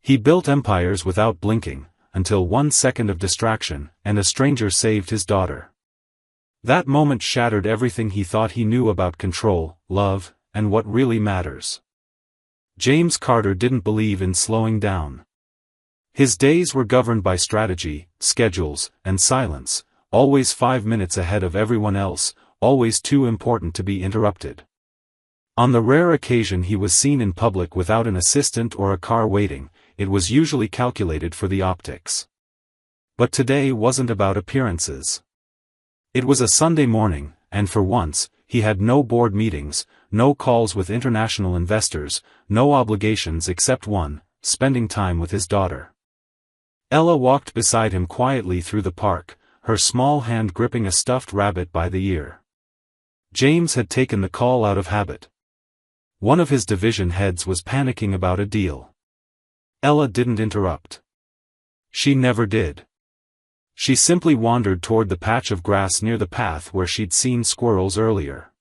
He built empires without blinking, until 1 second of distraction, and a stranger saved his daughter. That moment shattered everything he thought he knew about control, love, and what really matters. James Carter didn't believe in slowing down. His days were governed by strategy, schedules, and silence, always 5 minutes ahead of everyone else, always too important to be interrupted. On the rare occasion he was seen in public without an assistant or a car waiting, it was usually calculated for the optics. But today wasn't about appearances. It was a Sunday morning, and for once, he had no board meetings, no calls with international investors, no obligations except one, spending time with his daughter. Ella walked beside him quietly through the park, her small hand gripping a stuffed rabbit by the ear. James had taken the call out of habit. One of his division heads was panicking about a deal. Ella didn't interrupt. She never did. She simply wandered toward the patch of grass near the path where she'd seen squirrels earlier.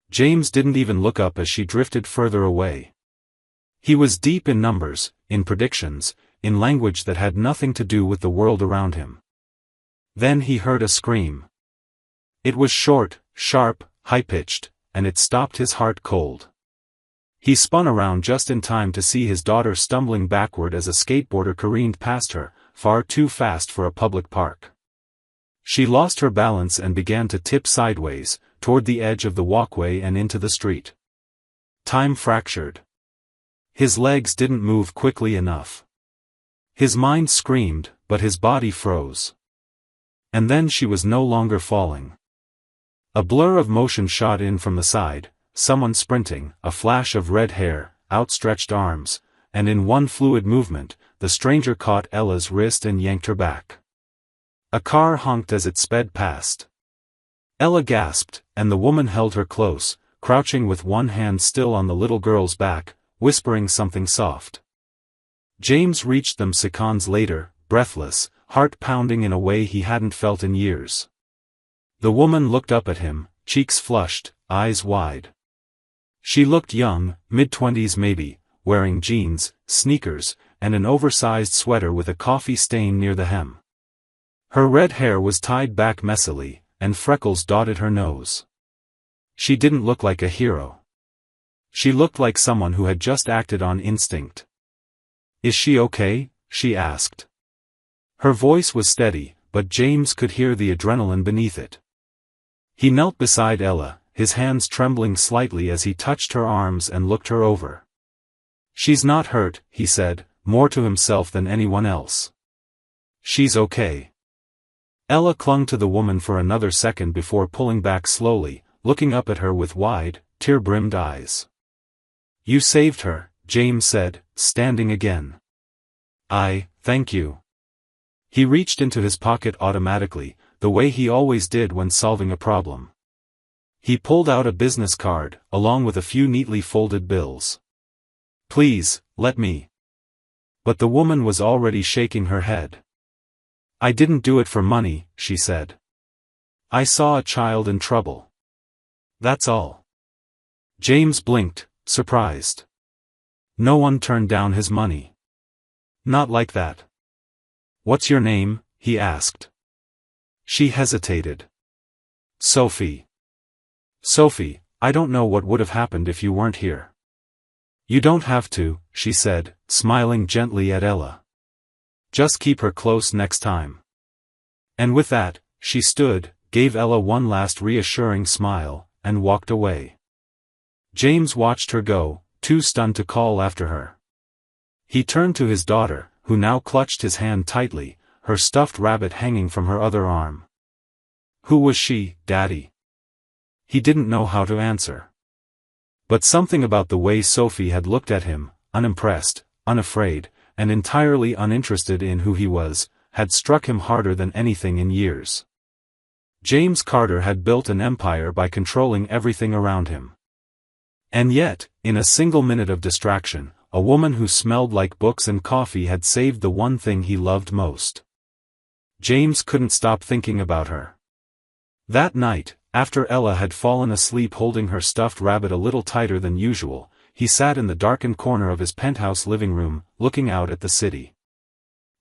James didn't even look up as she drifted further away. He was deep in numbers, in predictions, in language that had nothing to do with the world around him. Then he heard a scream. It was short, sharp, high-pitched, and it stopped his heart cold. He spun around just in time to see his daughter stumbling backward as a skateboarder careened past her, far too fast for a public park. She lost her balance and began to tip sideways, toward the edge of the walkway and into the street. Time fractured. His legs didn't move quickly enough. His mind screamed, but his body froze. And then she was no longer falling. A blur of motion shot in from the side, someone sprinting, a flash of red hair, outstretched arms, and in one fluid movement, the stranger caught Ella's wrist and yanked her back. A car honked as it sped past. Ella gasped, and the woman held her close, crouching with one hand still on the little girl's back, whispering something soft. James reached them seconds later, breathless, heart pounding in a way he hadn't felt in years. The woman looked up at him, cheeks flushed, eyes wide. She looked young, mid-20s maybe, wearing jeans, sneakers, and an oversized sweater with a coffee stain near the hem. Her red hair was tied back messily, and freckles dotted her nose. She didn't look like a hero. She looked like someone who had just acted on instinct. "Is she okay?" she asked. Her voice was steady, but James could hear the adrenaline beneath it. He knelt beside Ella, his hands trembling slightly as he touched her arms and looked her over. "She's not hurt," he said, more to himself than anyone else. "She's okay." Ella clung to the woman for another second before pulling back slowly, looking up at her with wide, tear-brimmed eyes. "You saved her," James said, standing again. Thank you." He reached into his pocket automatically, the way he always did when solving a problem. He pulled out a business card, along with a few neatly folded bills. "Please, let me." But the woman was already shaking her head. "I didn't do it for money," she said. "I saw a child in trouble. That's all." James blinked, surprised. No one turned down his money. Not like that. "What's your name?" he asked. She hesitated. "Sophie." "Sophie, I don't know what would have happened if you weren't here." "You don't have to," she said, smiling gently at Ella. "Just keep her close next time." And with that, she stood, gave Ella one last reassuring smile, and walked away. James watched her go, too stunned to call after her. He turned to his daughter, who now clutched his hand tightly, her stuffed rabbit hanging from her other arm. "Who was she, Daddy?" He didn't know how to answer. But something about the way Sophie had looked at him, unimpressed, unafraid, and entirely uninterested in who he was, had struck him harder than anything in years. James Carter had built an empire by controlling everything around him. And yet, in a single minute of distraction, a woman who smelled like books and coffee had saved the one thing he loved most. James couldn't stop thinking about her. That night, after Ella had fallen asleep holding her stuffed rabbit a little tighter than usual, he sat in the darkened corner of his penthouse living room, looking out at the city.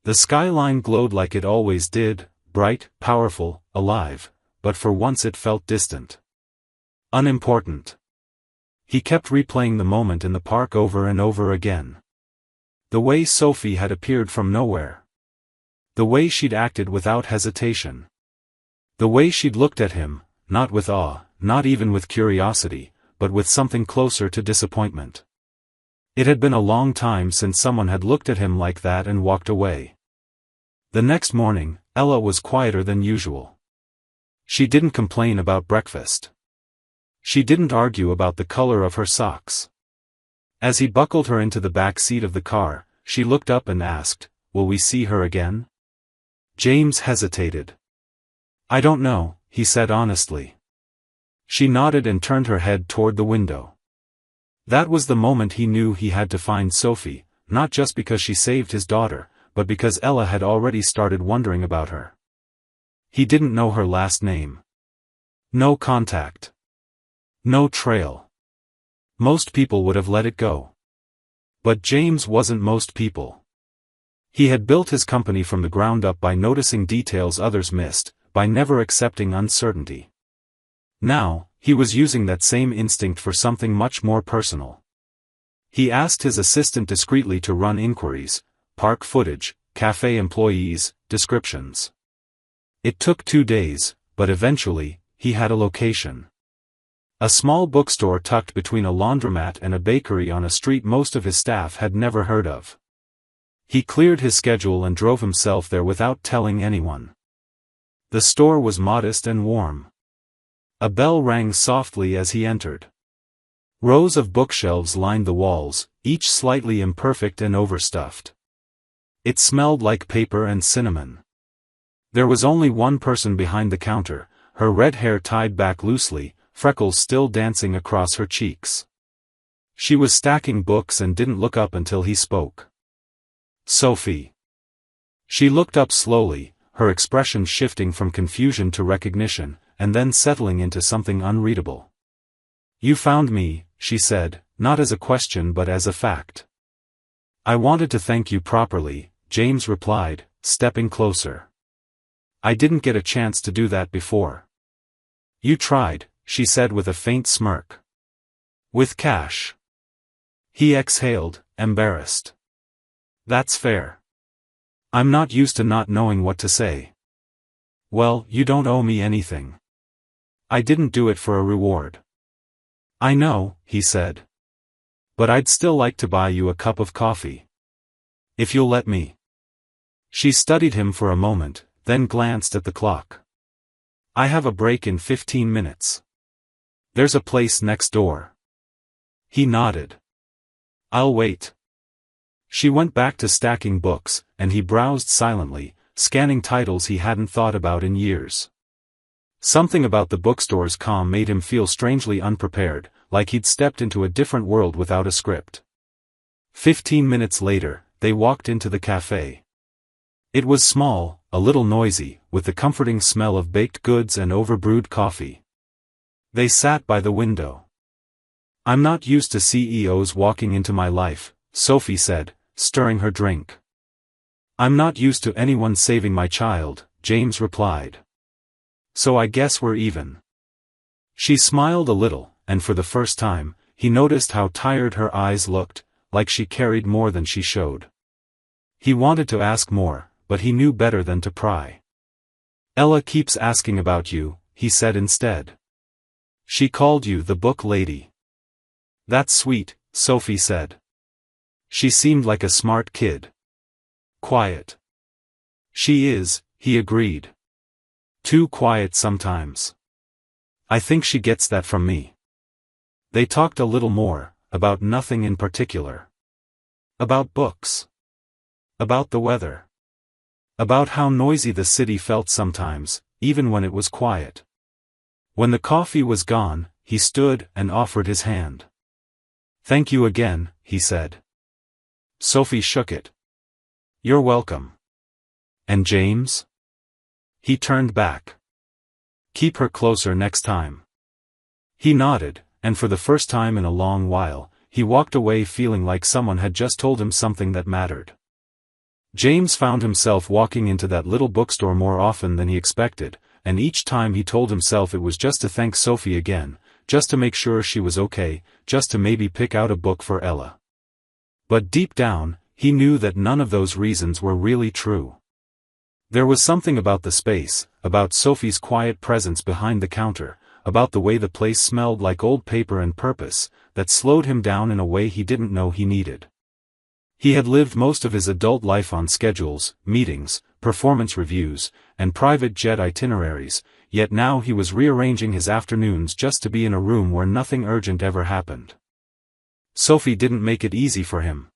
The skyline glowed like it always did, bright, powerful, alive, but for once it felt distant. Unimportant. He kept replaying the moment in the park over and over again. The way Sophie had appeared from nowhere. The way she'd acted without hesitation. The way she'd looked at him, not with awe, not even with curiosity, but with something closer to disappointment. It had been a long time since someone had looked at him like that and walked away. The next morning, Ella was quieter than usual. She didn't complain about breakfast. She didn't argue about the color of her socks. As he buckled her into the back seat of the car, she looked up and asked, "Will we see her again?" James hesitated. "I don't know," he said honestly. She nodded and turned her head toward the window. That was the moment he knew he had to find Sophie, not just because she saved his daughter, but because Ella had already started wondering about her. He didn't know her last name. No contact. No trail. Most people would have let it go. But James wasn't most people. He had built his company from the ground up by noticing details others missed, by never accepting uncertainty. Now, he was using that same instinct for something much more personal. He asked his assistant discreetly to run inquiries, park footage, cafe employees, descriptions. It took 2 days, but eventually, he had a location. A small bookstore tucked between a laundromat and a bakery on a street most of his staff had never heard of. He cleared his schedule and drove himself there without telling anyone. The store was modest and warm. A bell rang softly as he entered. Rows of bookshelves lined the walls, each slightly imperfect and overstuffed. It smelled like paper and cinnamon. There was only one person behind the counter, her red hair tied back loosely, freckles still dancing across her cheeks. She was stacking books and didn't look up until he spoke. "Sophie." She looked up slowly, her expression shifting from confusion to recognition, and then settling into something unreadable. "You found me," she said, not as a question but as a fact. "I wanted to thank you properly," James replied, stepping closer. "I didn't get a chance to do that before." "You tried," she said with a faint smirk. "With cash." He exhaled, embarrassed. "That's fair. I'm not used to not knowing what to say." "Well, you don't owe me anything. I didn't do it for a reward." "I know," he said. "But I'd still like to buy you a cup of coffee. If you'll let me." She studied him for a moment, then glanced at the clock. "I have a break in 15 minutes. There's a place next door." He nodded. "I'll wait." She went back to stacking books, and he browsed silently, scanning titles he hadn't thought about in years. Something about the bookstore's calm made him feel strangely unprepared, like he'd stepped into a different world without a script. 15 minutes later, they walked into the cafe. It was small, a little noisy, with the comforting smell of baked goods and overbrewed coffee. They sat by the window. "I'm not used to CEOs walking into my life," Sophie said, stirring her drink. "I'm not used to anyone saving my child," James replied. "So I guess we're even." She smiled a little, and for the first time, he noticed how tired her eyes looked, like she carried more than she showed. He wanted to ask more, but he knew better than to pry. "Ella keeps asking about you," he said instead. "She called you the book lady." "That's sweet," Sophie said. She seemed like a smart kid. "Quiet." "She is," he agreed. "Too quiet sometimes. I think she gets that from me." They talked a little more, about nothing in particular. About books. About the weather. About how noisy the city felt sometimes, even when it was quiet. When the coffee was gone, he stood and offered his hand. "Thank you again," he said. Sophie shook it. "You're welcome." "And James?" He turned back. "Keep her closer next time." He nodded, and for the first time in a long while, he walked away feeling like someone had just told him something that mattered. James found himself walking into that little bookstore more often than he expected, and each time he told himself it was just to thank Sophie again, just to make sure she was okay, just to maybe pick out a book for Ella. But deep down, he knew that none of those reasons were really true. There was something about the space, about Sophie's quiet presence behind the counter, about the way the place smelled like old paper and purpose, that slowed him down in a way he didn't know he needed. He had lived most of his adult life on schedules, meetings, performance reviews, and private jet itineraries, yet now he was rearranging his afternoons just to be in a room where nothing urgent ever happened. Sophie didn't make it easy for him.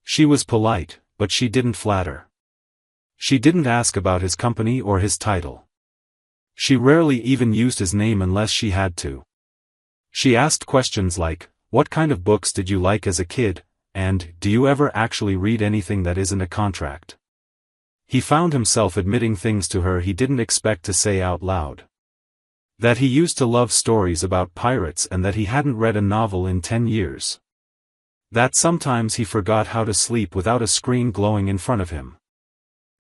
She was polite, but she didn't flatter. She didn't ask about his company or his title. She rarely even used his name unless she had to. She asked questions like, "What kind of books did you like as a kid?" and "Do you ever actually read anything that isn't a contract?" He found himself admitting things to her he didn't expect to say out loud. That he used to love stories about pirates and that he hadn't read a novel in 10 years. That sometimes he forgot how to sleep without a screen glowing in front of him.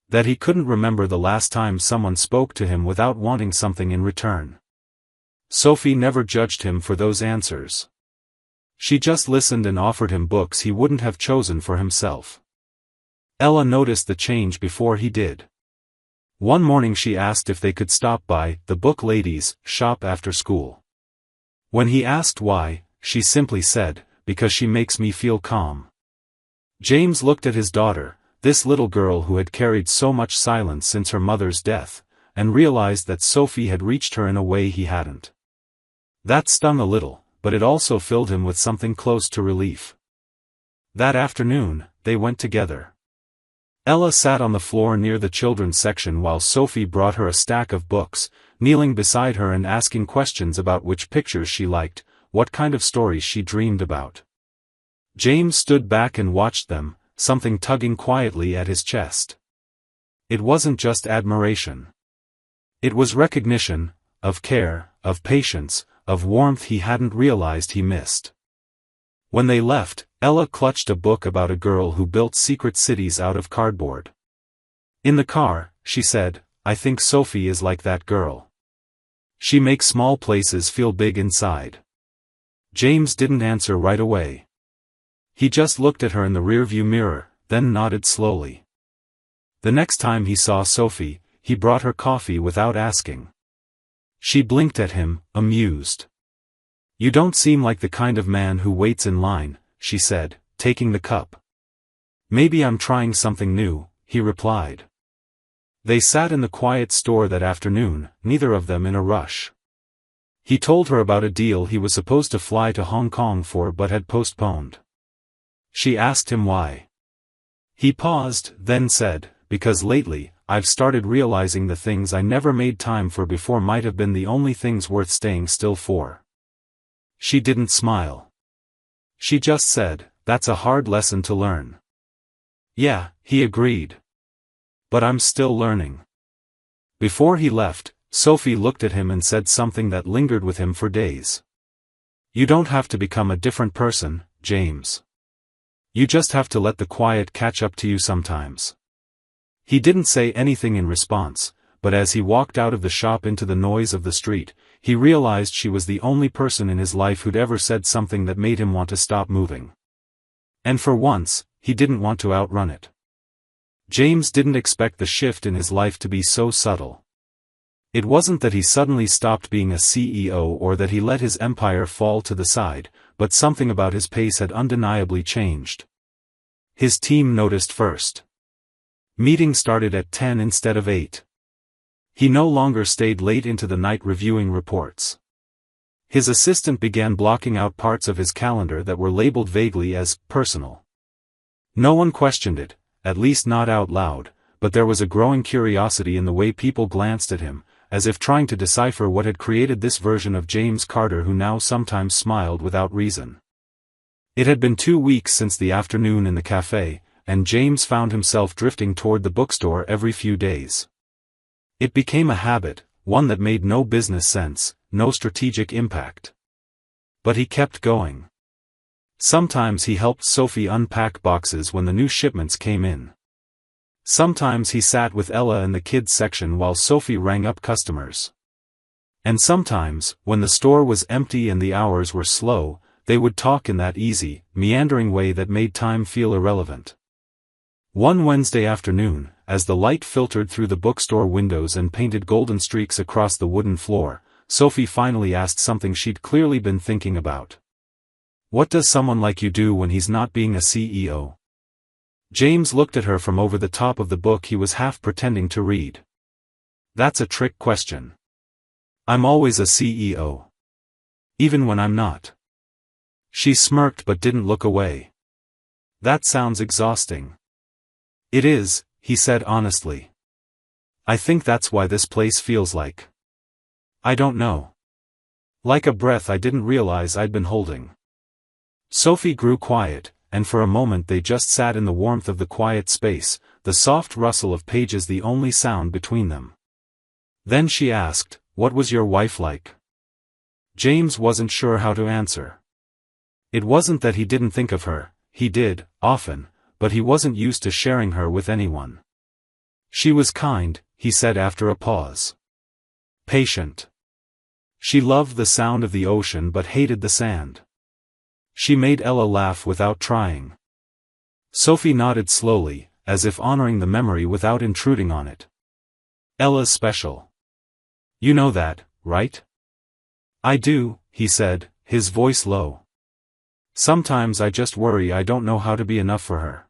That he couldn't remember the last time someone spoke to him without wanting something in return. Sophie never judged him for those answers. She just listened and offered him books he wouldn't have chosen for himself. Ella noticed the change before he did. One morning she asked if they could stop by the book ladies' shop after school. When he asked why, she simply said, "Because she makes me feel calm." James looked at his daughter, this little girl who had carried so much silence since her mother's death, and realized that Sophie had reached her in a way he hadn't. That stung a little, but it also filled him with something close to relief. That afternoon, they went together. Ella sat on the floor near the children's section while Sophie brought her a stack of books, kneeling beside her and asking questions about which pictures she liked, what kind of stories she dreamed about. James stood back and watched them, something tugging quietly at his chest. It wasn't just admiration. It was recognition, of care, of patience, of warmth he hadn't realized he missed. When they left, Ella clutched a book about a girl who built secret cities out of cardboard. In the car, she said, "I think Sophie is like that girl. She makes small places feel big inside." James didn't answer right away. He just looked at her in the rearview mirror, then nodded slowly. The next time he saw Sophie, he brought her coffee without asking. She blinked at him, amused. "You don't seem like the kind of man who waits in line," she said, taking the cup. "Maybe I'm trying something new," he replied. They sat in the quiet store that afternoon, neither of them in a rush. He told her about a deal he was supposed to fly to Hong Kong for but had postponed. She asked him why. He paused, then said, "Because lately, I've started realizing the things I never made time for before might have been the only things worth staying still for." She didn't smile. She just said, "That's a hard lesson to learn." "Yeah," he agreed. "But I'm still learning." Before he left, Sophie looked at him and said something that lingered with him for days. "You don't have to become a different person, James. You just have to let the quiet catch up to you sometimes." He didn't say anything in response, but as he walked out of the shop into the noise of the street, he realized she was the only person in his life who'd ever said something that made him want to stop moving. And for once, he didn't want to outrun it. James didn't expect the shift in his life to be so subtle. It wasn't that he suddenly stopped being a CEO or that he let his empire fall to the side, but something about his pace had undeniably changed. His team noticed first. Meetings started at 10 instead of 8. He no longer stayed late into the night reviewing reports. His assistant began blocking out parts of his calendar that were labeled vaguely as personal. No one questioned it, at least not out loud, but there was a growing curiosity in the way people glanced at him, as if trying to decipher what had created this version of James Carter who now sometimes smiled without reason. It had been 2 weeks since the afternoon in the cafe, and James found himself drifting toward the bookstore every few days. It became a habit, one that made no business sense, no strategic impact. But he kept going. Sometimes he helped Sophie unpack boxes when the new shipments came in. Sometimes he sat with Ella in the kids section while Sophie rang up customers. And sometimes, when the store was empty and the hours were slow, they would talk in that easy, meandering way that made time feel irrelevant. One Wednesday afternoon, as the light filtered through the bookstore windows and painted golden streaks across the wooden floor, Sophie finally asked something she'd clearly been thinking about. "What does someone like you do when he's not being a CEO?" James looked at her from over the top of the book he was half pretending to read. "That's a trick question. I'm always a CEO. Even when I'm not." She smirked but didn't look away. "That sounds exhausting." "It is," he said honestly. "I think that's why this place feels like, I don't know, like a breath I didn't realize I'd been holding." Sophie grew quiet, and for a moment they just sat in the warmth of the quiet space, the soft rustle of pages the only sound between them. Then she asked, "What was your wife like?" James wasn't sure how to answer. It wasn't that he didn't think of her, he did, often, but he wasn't used to sharing her with anyone. "She was kind," he said after a pause. "Patient. She loved the sound of the ocean but hated the sand. She made Ella laugh without trying." Sophie nodded slowly, as if honoring the memory without intruding on it. "Ella's special. You know that, right?" "I do," he said, his voice low. "Sometimes I just worry I don't know how to be enough for her."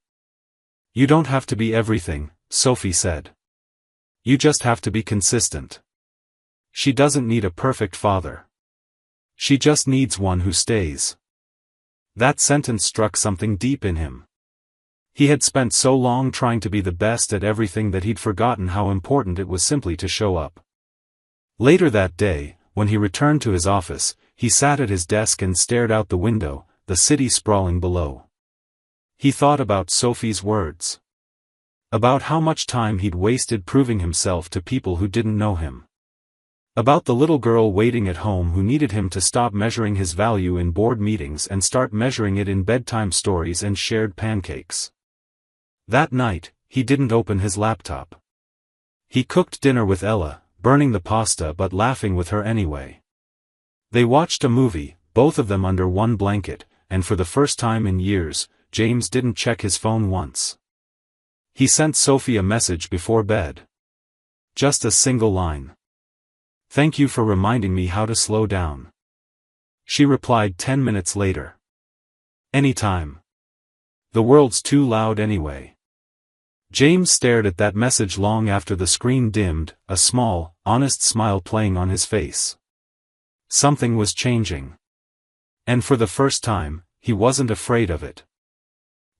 "You don't have to be everything," Sophie said. "You just have to be consistent. She doesn't need a perfect father. She just needs one who stays." That sentence struck something deep in him. He had spent so long trying to be the best at everything that he'd forgotten how important it was simply to show up. Later that day, when he returned to his office, he sat at his desk and stared out the window, the city sprawling below. He thought about Sophie's words. About how much time he'd wasted proving himself to people who didn't know him. About the little girl waiting at home who needed him to stop measuring his value in board meetings and start measuring it in bedtime stories and shared pancakes. That night, he didn't open his laptop. He cooked dinner with Ella, burning the pasta but laughing with her anyway. They watched a movie, both of them under one blanket, and for the first time in years, James didn't check his phone once. He sent Sophie a message before bed. Just a single line. "Thank you for reminding me how to slow down." She replied 10 minutes later. "Anytime. The world's too loud anyway." James stared at that message long after the screen dimmed, a small, honest smile playing on his face. Something was changing. And for the first time, he wasn't afraid of it.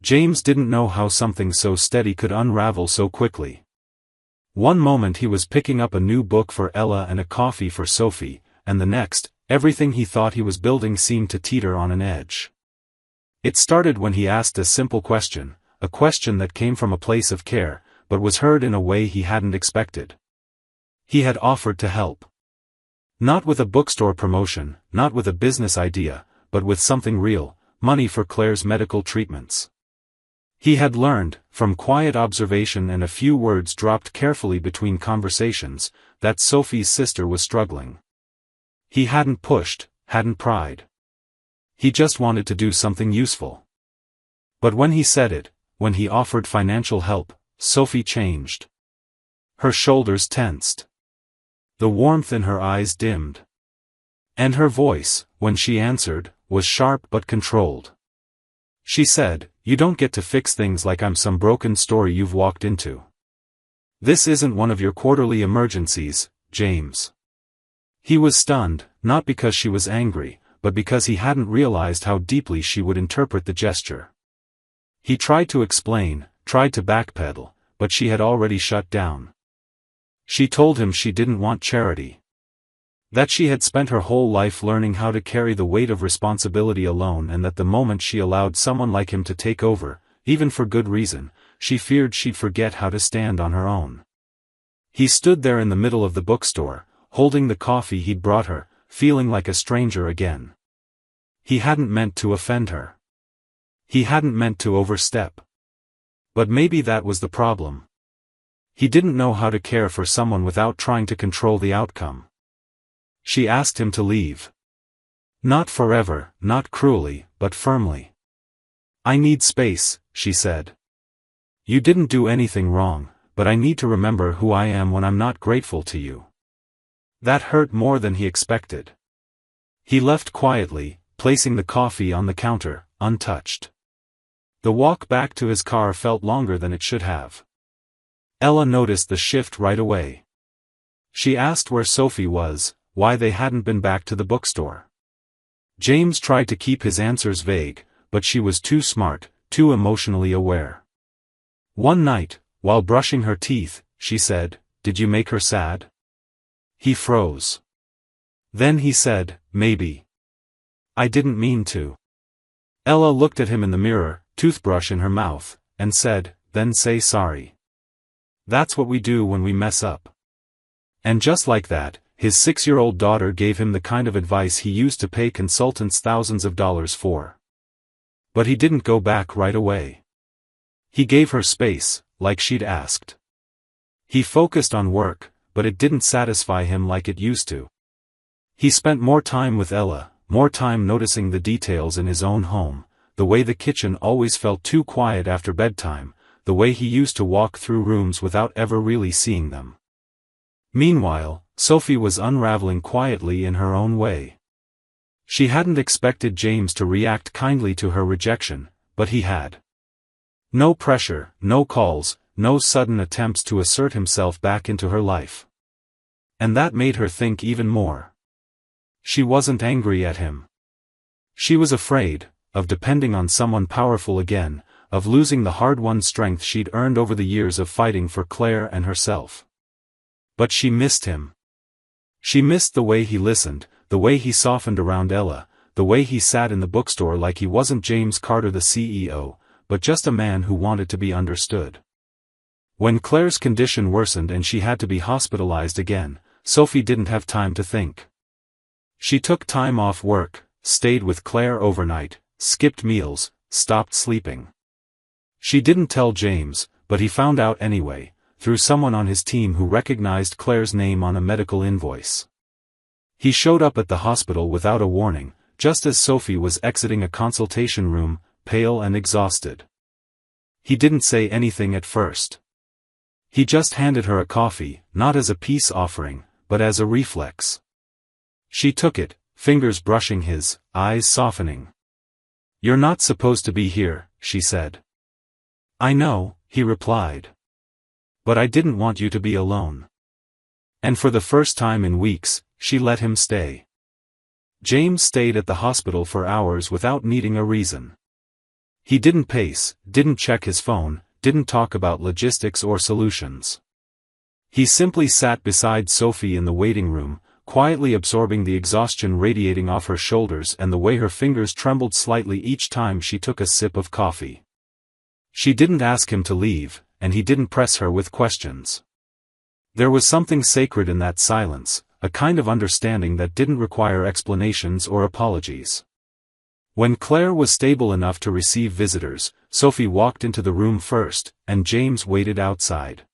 James didn't know how something so steady could unravel so quickly. One moment he was picking up a new book for Ella and a coffee for Sophie, and the next, everything he thought he was building seemed to teeter on an edge. It started when he asked a simple question, a question that came from a place of care, but was heard in a way he hadn't expected. He had offered to help. Not with a bookstore promotion, not with a business idea, but with something real, money for Claire's medical treatments. He had learned, from quiet observation and a few words dropped carefully between conversations, that Sophie's sister was struggling. He hadn't pushed, hadn't pried. He just wanted to do something useful. But when he said it, when he offered financial help, Sophie changed. Her shoulders tensed. The warmth in her eyes dimmed. And her voice, when she answered, was sharp but controlled. She said, "You don't get to fix things like I'm some broken story you've walked into. This isn't one of your quarterly emergencies, James." He was stunned, not because she was angry, but because he hadn't realized how deeply she would interpret the gesture. He tried to explain, tried to backpedal, but she had already shut down. She told him she didn't want charity. That she had spent her whole life learning how to carry the weight of responsibility alone, and that the moment she allowed someone like him to take over, even for good reason, she feared she'd forget how to stand on her own. He stood there in the middle of the bookstore, holding the coffee he'd brought her, feeling like a stranger again. He hadn't meant to offend her. He hadn't meant to overstep. But maybe that was the problem. He didn't know how to care for someone without trying to control the outcome. She asked him to leave. Not forever, not cruelly, but firmly. I need space, she said. You didn't do anything wrong, but I need to remember who I am when I'm not grateful to you. That hurt more than he expected. He left quietly, placing the coffee on the counter, untouched. The walk back to his car felt longer than it should have. Ella noticed the shift right away. She asked where Sophie was, why they hadn't been back to the bookstore. James tried to keep his answers vague, but she was too smart, too emotionally aware. One night, while brushing her teeth, she said, "Did you make her sad?" He froze. Then he said, "Maybe. I didn't mean to." Ella looked at him in the mirror, toothbrush in her mouth, and said, "Then say sorry. That's what we do when we mess up." And just like that, his 6-year-old daughter gave him the kind of advice he used to pay consultants thousands of dollars for. But he didn't go back right away. He gave her space, like she'd asked. He focused on work, but it didn't satisfy him like it used to. He spent more time with Ella, more time noticing the details in his own home, the way the kitchen always felt too quiet after bedtime, the way he used to walk through rooms without ever really seeing them. Meanwhile, Sophie was unraveling quietly in her own way. She hadn't expected James to react kindly to her rejection, but he had. No pressure, no calls, no sudden attempts to assert himself back into her life. And that made her think even more. She wasn't angry at him. She was afraid, of depending on someone powerful again, of losing the hard-won strength she'd earned over the years of fighting for Claire and herself. But she missed him. She missed the way he listened, the way he softened around Ella, the way he sat in the bookstore like he wasn't James Carter the CEO, but just a man who wanted to be understood. When Claire's condition worsened and she had to be hospitalized again, Sophie didn't have time to think. She took time off work, stayed with Claire overnight, skipped meals, stopped sleeping. She didn't tell James, but he found out anyway, through someone on his team who recognized Claire's name on a medical invoice. He showed up at the hospital without a warning, just as Sophie was exiting a consultation room, pale and exhausted. He didn't say anything at first. He just handed her a coffee, not as a peace offering, but as a reflex. She took it, fingers brushing his, eyes softening. "You're not supposed to be here," she said. "I know," he replied. "But I didn't want you to be alone." And for the first time in weeks, she let him stay. James stayed at the hospital for hours without needing a reason. He didn't pace, didn't check his phone, didn't talk about logistics or solutions. He simply sat beside Sophie in the waiting room, quietly absorbing the exhaustion radiating off her shoulders and the way her fingers trembled slightly each time she took a sip of coffee. She didn't ask him to leave, and he didn't press her with questions. There was something sacred in that silence, a kind of understanding that didn't require explanations or apologies. When Claire was stable enough to receive visitors, Sophie walked into the room first, and James waited outside.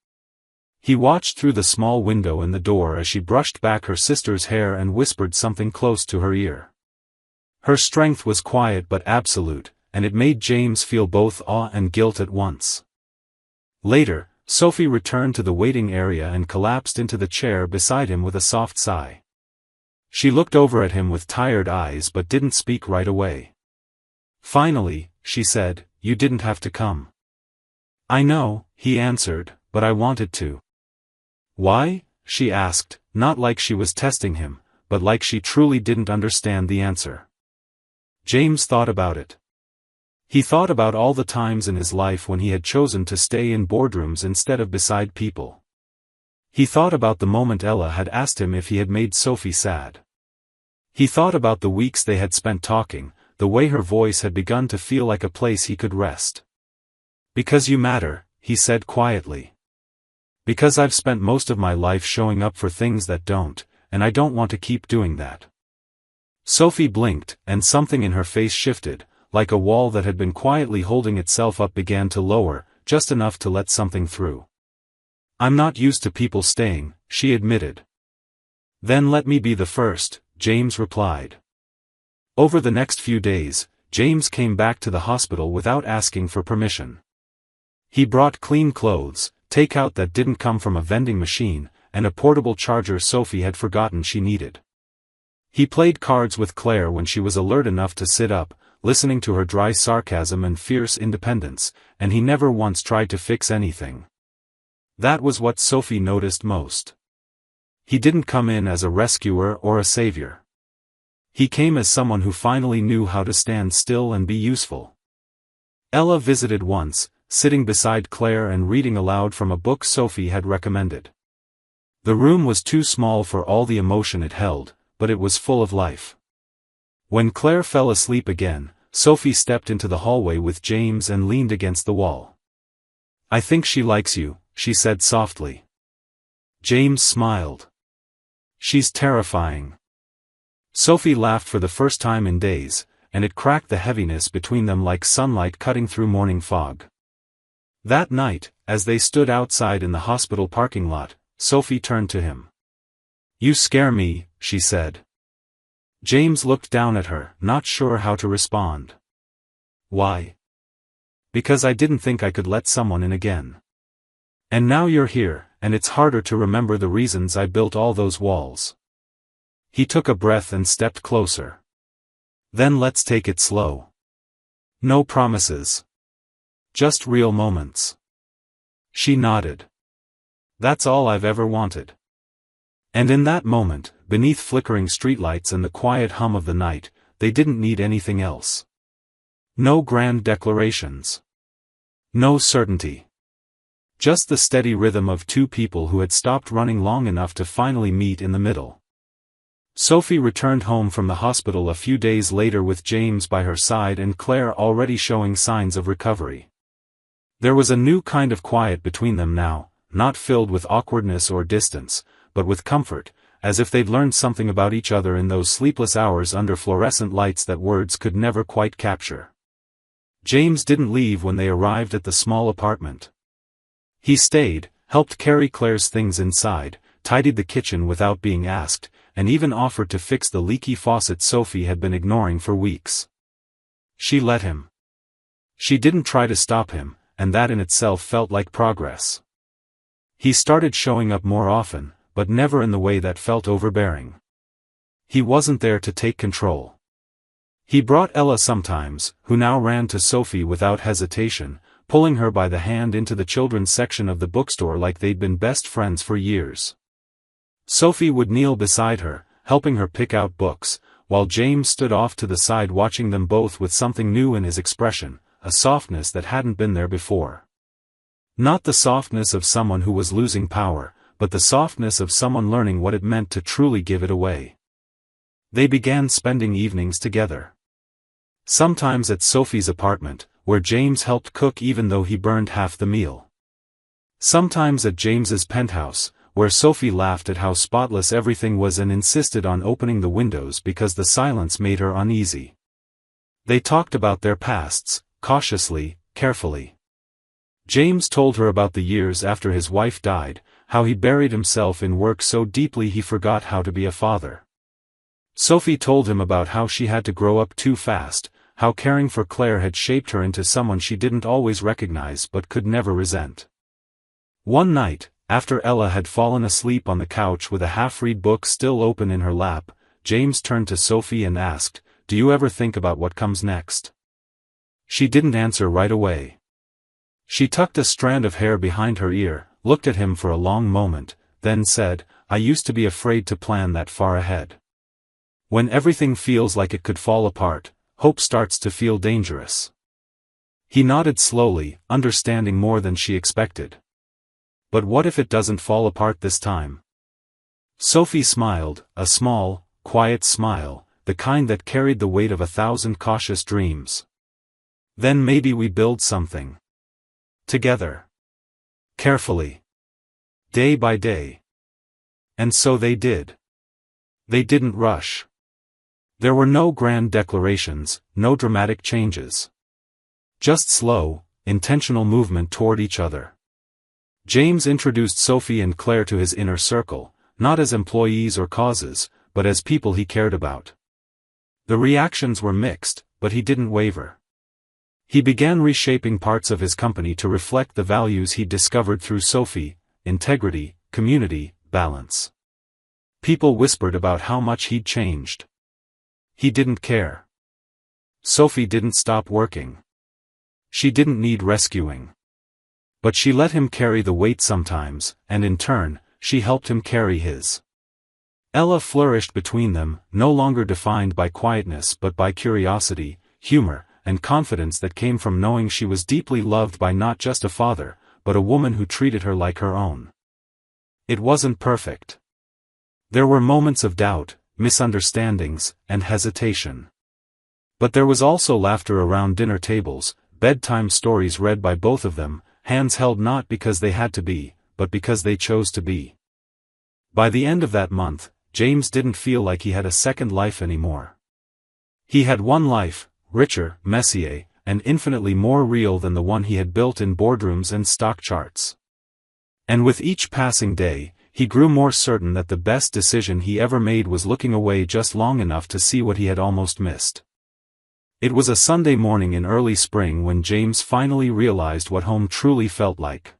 He watched through the small window in the door as she brushed back her sister's hair and whispered something close to her ear. Her strength was quiet but absolute, and it made James feel both awe and guilt at once. Later, Sophie returned to the waiting area and collapsed into the chair beside him with a soft sigh. She looked over at him with tired eyes but didn't speak right away. Finally, she said, "You didn't have to come." "I know," he answered, "but I wanted to." "Why?" she asked, not like she was testing him, but like she truly didn't understand the answer. James thought about it. He thought about all the times in his life when he had chosen to stay in boardrooms instead of beside people. He thought about the moment Ella had asked him if he had made Sophie sad. He thought about the weeks they had spent talking, the way her voice had begun to feel like a place he could rest. "Because you matter," he said quietly. "Because I've spent most of my life showing up for things that don't, and I don't want to keep doing that." Sophie blinked, and something in her face shifted, like a wall that had been quietly holding itself up began to lower, just enough to let something through. "I'm not used to people staying," she admitted. "Then let me be the first," James replied. Over the next few days, James came back to the hospital without asking for permission. He brought clean clothes, takeout that didn't come from a vending machine, and a portable charger Sophie had forgotten she needed. He played cards with Claire when she was alert enough to sit up, listening to her dry sarcasm and fierce independence, and he never once tried to fix anything. That was what Sophie noticed most. He didn't come in as a rescuer or a savior. He came as someone who finally knew how to stand still and be useful. Ella visited once, sitting beside Claire and reading aloud from a book Sophie had recommended. The room was too small for all the emotion it held, but it was full of life. When Claire fell asleep again, Sophie stepped into the hallway with James and leaned against the wall. "I think she likes you," she said softly. James smiled. "She's terrifying." Sophie laughed for the first time in days, and it cracked the heaviness between them like sunlight cutting through morning fog. That night, as they stood outside in the hospital parking lot, Sophie turned to him. "You scare me," she said. James looked down at her, not sure how to respond. "Why?" "Because I didn't think I could let someone in again. And now you're here, and it's harder to remember the reasons I built all those walls." He took a breath and stepped closer. "Then let's take it slow. No promises. Just real moments." She nodded. "That's all I've ever wanted." And in that moment, beneath flickering streetlights and the quiet hum of the night, they didn't need anything else. No grand declarations. No certainty. Just the steady rhythm of two people who had stopped running long enough to finally meet in the middle. Sophie returned home from the hospital a few days later with James by her side and Claire already showing signs of recovery. There was a new kind of quiet between them now, not filled with awkwardness or distance, but with comfort, as if they'd learned something about each other in those sleepless hours under fluorescent lights that words could never quite capture. James didn't leave when they arrived at the small apartment. He stayed, helped carry Claire's things inside, tidied the kitchen without being asked, and even offered to fix the leaky faucet Sophie had been ignoring for weeks. She let him. She didn't try to stop him, and that in itself felt like progress. He started showing up more often, but never in the way that felt overbearing. He wasn't there to take control. He brought Ella sometimes, who now ran to Sophie without hesitation, pulling her by the hand into the children's section of the bookstore like they'd been best friends for years. Sophie would kneel beside her, helping her pick out books, while James stood off to the side watching them both with something new in his expression, a softness that hadn't been there before. Not the softness of someone who was losing power, but the softness of someone learning what it meant to truly give it away. They began spending evenings together. Sometimes at Sophie's apartment, where James helped cook even though he burned half the meal. Sometimes at James's penthouse, where Sophie laughed at how spotless everything was and insisted on opening the windows because the silence made her uneasy. They talked about their pasts, cautiously, carefully. James told her about the years after his wife died, how he buried himself in work so deeply he forgot how to be a father. Sophie told him about how she had to grow up too fast, how caring for Claire had shaped her into someone she didn't always recognize but could never resent. One night, after Ella had fallen asleep on the couch with a half-read book still open in her lap, James turned to Sophie and asked, "Do you ever think about what comes next?" She didn't answer right away. She tucked a strand of hair behind her ear, looked at him for a long moment, then said, "I used to be afraid to plan that far ahead. When everything feels like it could fall apart, hope starts to feel dangerous." He nodded slowly, understanding more than she expected. "But what if it doesn't fall apart this time?" Sophie smiled, a small, quiet smile, the kind that carried the weight of 1,000 cautious dreams. "Then maybe we build something. Together. Carefully. Day by day." And so they did. They didn't rush. There were no grand declarations, no dramatic changes. Just slow, intentional movement toward each other. James introduced Sophie and Claire to his inner circle, not as employees or causes, but as people he cared about. The reactions were mixed, but he didn't waver. He began reshaping parts of his company to reflect the values he'd discovered through Sophie: integrity, community, balance. People whispered about how much he'd changed. He didn't care. Sophie didn't stop working. She didn't need rescuing. But she let him carry the weight sometimes, and in turn, she helped him carry his. Ella flourished between them, no longer defined by quietness but by curiosity, humor, and confidence that came from knowing she was deeply loved by not just a father, but a woman who treated her like her own. It wasn't perfect. There were moments of doubt, misunderstandings, and hesitation. But there was also laughter around dinner tables, bedtime stories read by both of them, hands held not because they had to be, but because they chose to be. By the end of that month, James didn't feel like he had a second life anymore. He had one life, richer, messier, and infinitely more real than the one he had built in boardrooms and stock charts. And with each passing day, he grew more certain that the best decision he ever made was looking away just long enough to see what he had almost missed. It was a Sunday morning in early spring when James finally realized what home truly felt like.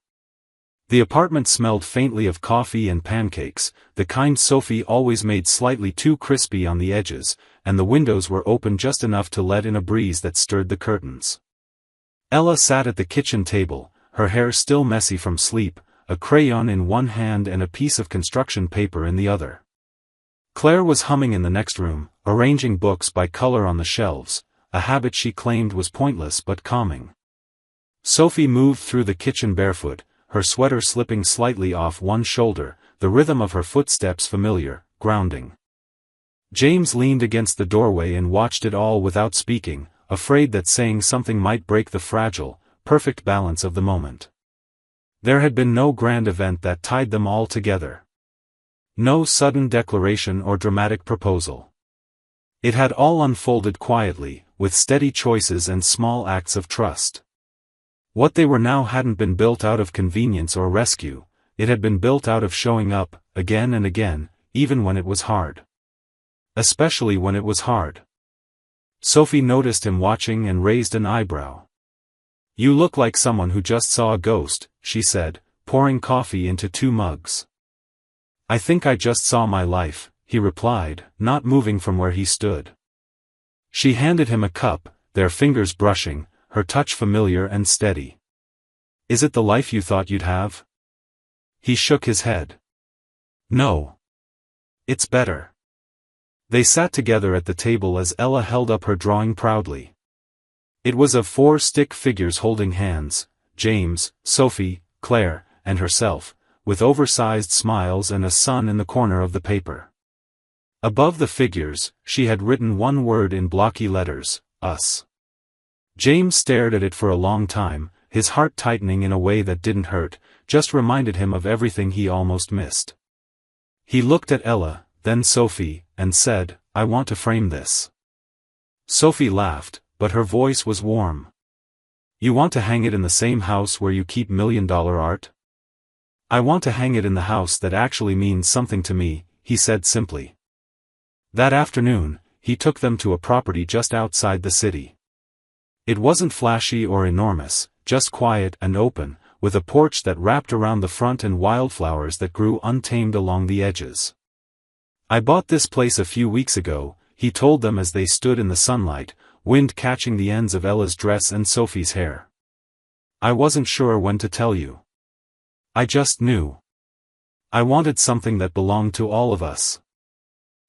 The apartment smelled faintly of coffee and pancakes, the kind Sophie always made slightly too crispy on the edges, and the windows were open just enough to let in a breeze that stirred the curtains. Ella sat at the kitchen table, her hair still messy from sleep, a crayon in one hand and a piece of construction paper in the other. Claire was humming in the next room, arranging books by color on the shelves, a habit she claimed was pointless but calming. Sophie moved through the kitchen barefoot, her sweater slipping slightly off one shoulder, the rhythm of her footsteps familiar, grounding. James leaned against the doorway and watched it all without speaking, afraid that saying something might break the fragile, perfect balance of the moment. There had been no grand event that tied them all together. No sudden declaration or dramatic proposal. It had all unfolded quietly, with steady choices and small acts of trust. What they were now hadn't been built out of convenience or rescue, it had been built out of showing up, again and again, even when it was hard. Especially when it was hard. Sophie noticed him watching and raised an eyebrow. "You look like someone who just saw a ghost," she said, pouring coffee into 2 mugs. "I think I just saw my life," he replied, not moving from where he stood. She handed him a cup, their fingers brushing, her touch familiar and steady. "Is it the life you thought you'd have?" He shook his head. "No. It's better." They sat together at the table as Ella held up her drawing proudly. It was of 4 stick figures holding hands, James, Sophie, Claire, and herself, with oversized smiles and a sun in the corner of the paper. Above the figures, she had written one word in blocky letters: us. James stared at it for a long time, his heart tightening in a way that didn't hurt, just reminded him of everything he almost missed. He looked at Ella, then Sophie, and said, "I want to frame this." Sophie laughed, but her voice was warm. "You want to hang it in the same house where you keep $1 million art?" "I want to hang it in the house that actually means something to me," he said simply. That afternoon, he took them to a property just outside the city. It wasn't flashy or enormous, just quiet and open, with a porch that wrapped around the front and wildflowers that grew untamed along the edges. "I bought this place a few weeks ago," he told them as they stood in the sunlight, wind catching the ends of Ella's dress and Sophie's hair. "I wasn't sure when to tell you. I just knew. I wanted something that belonged to all of us."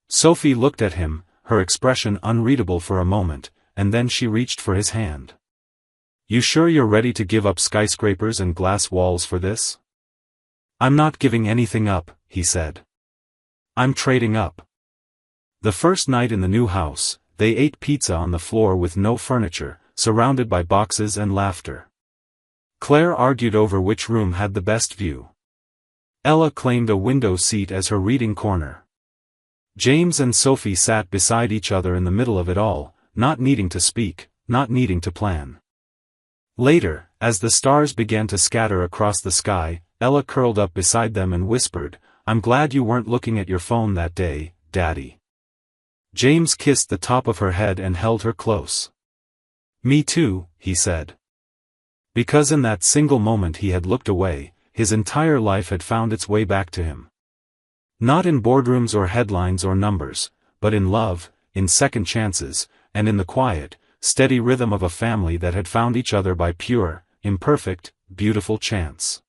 Sophie looked at him, her expression unreadable for a moment, and then she reached for his hand. "You sure you're ready to give up skyscrapers and glass walls for this?" "I'm not giving anything up," he said. "I'm trading up." The first night in the new house, they ate pizza on the floor with no furniture, surrounded by boxes and laughter. Claire argued over which room had the best view. Ella claimed a window seat as her reading corner. James and Sophie sat beside each other in the middle of it all, not needing to speak, not needing to plan. Later, as the stars began to scatter across the sky, Ella curled up beside them and whispered, "I'm glad you weren't looking at your phone that day, Daddy." James kissed the top of her head and held her close. "Me too," he said. Because in that single moment he had looked away, his entire life had found its way back to him. Not in boardrooms or headlines or numbers, but in love, in second chances, and in the quiet, steady rhythm of a family that had found each other by pure, imperfect, beautiful chance.